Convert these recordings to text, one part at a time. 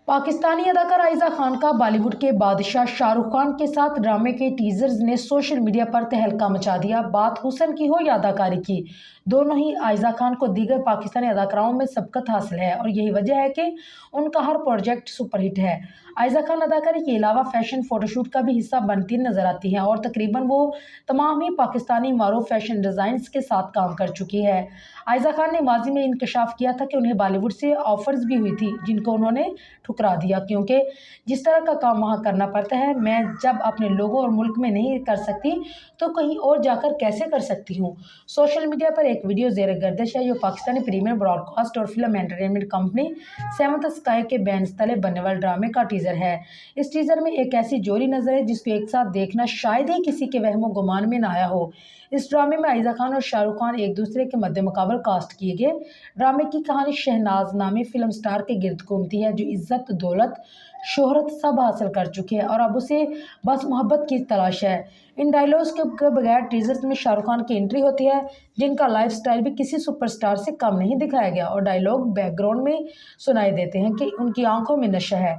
पाकिस्तानी अदाकार आयजा खान का बॉलीवुड के बादशाह शाहरुख खान के साथ ड्रामे के टीजर्स ने सोशल मीडिया पर तहलका मचा दिया। बात हुस्न की हो या अदाकारी की, दोनों ही आयजा खान को दीगर पाकिस्तानी अदाकाराओं में सबकत हासिल है और यही वजह है कि उनका हर प्रोजेक्ट सुपरहिट है। आयजा खान अदाकारी के अलावा फैशन फोटोशूट का भी हिस्सा बनती नजर आती हैं और तकरीबन वो तमाम ही पाकिस्तानी मारूफ फैशन डिज़ाइंस के साथ काम कर चुकी है। आयजा खान ने माजी में इंकशाफ किया था कि उन्हें बॉलीवुड से ऑफर्स भी हुई थी, जिनको उन्होंने ठुकरा दिया क्योंकि जिस तरह का काम वहाँ करना पड़ता है, मैं जब अपने लोगों और मुल्क में नहीं कर सकती तो कहीं और जाकर कैसे कर सकती हूँ। सोशल मीडिया पर एक वीडियो ज़ेर गर्दिश है जो पाकिस्तानी प्रीमियर ब्रॉडकास्ट और film entertainment company seventh sky के बैनर्स तले बनने वाले ड्रामे का टीजर है। इस टीजर में एक ऐसी जोड़ी नजर है जिसको एक साथ देखना शायद ही किसी के वहमो गुमान में न आया हो। इस ड्रामे में आयजा खान और शाहरुख खान एक दूसरे के मद्दे मुकाबल कास्ट किए गए। ड्रामे की कहानी शहनाज नामी फिल्म स्टार के गिर्द घूमती है जो इज्जत, दौलत, शोहरत सब हासिल कर चुके हैं और अब उसे बस मोहब्बत की तलाश है। इन डायलॉग्स के बगैर टीजर्स में शाहरुख खान की एंट्री होती है, जिनका लाइफ स्टाइल भी किसी सुपरस्टार से कम नहीं दिखाया गया और डायलॉग बैकग्राउंड में सुनाई देते हैं कि उनकी आंखों में नशा है,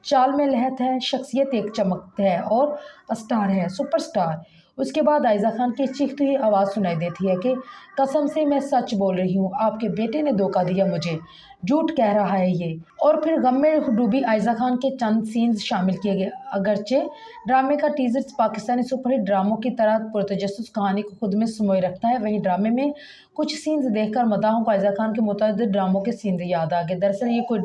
चाल में लहत है, शख्सियत एक चमक है और स्टार है, सुपरस्टार। उसके बाद आयजा खान की चीखती हुई आवाज़ सुनाई देती है कि कसम से मैं सच बोल रही हूँ, आपके बेटे ने धोखा दिया मुझे, झूठ कह रहा है ये। और फिर गम में डूबी आयजा खान के चंद सीन्स शामिल किए गए। अगरचे ड्रामे का टीजर पाकिस्तानी सुपरहिट ड्रामों की तरह पुरतजस्सुस कहानी को खुद में समोए रखता है, वहीं ड्रामे में कुछ सीन्स देखकर मदाहों को आयजा खान के मुतअद्दिद ड्रामों के सीन्स याद आ गए। दरअसल ये कोई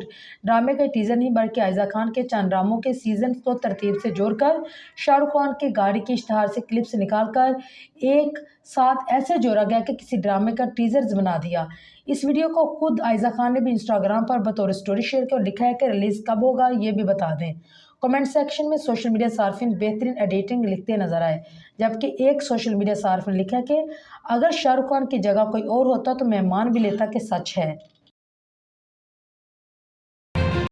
ड्रामे का टीजर नहीं बल्कि आयजा खान के चंद ड्रामों के सीजन को तरतीब से जोड़कर शाहरुख खान के गाड़ी के इश्तहार से क्लिप्स निकालकर एक साथ ऐसे जोड़ा गया कि किसी ड्रामे का टीजर बना दिया। इस वीडियो को खुद आयजा खान ने भी इंस्टाग्राम पर बतौर स्टोरी शेयर किया और लिखा है कि रिलीज कब होगा ये भी बता दें। कमेंट सेक्शन में सोशल मीडिया सार्फिन बेहतरीन एडिटिंग लिखते नजर आए, जबकि एक सोशल मीडिया सार्फ ने लिखा कि अगर शाहरुख खान की जगह कोई और होता तो मैं मान भी लेता कि सच है।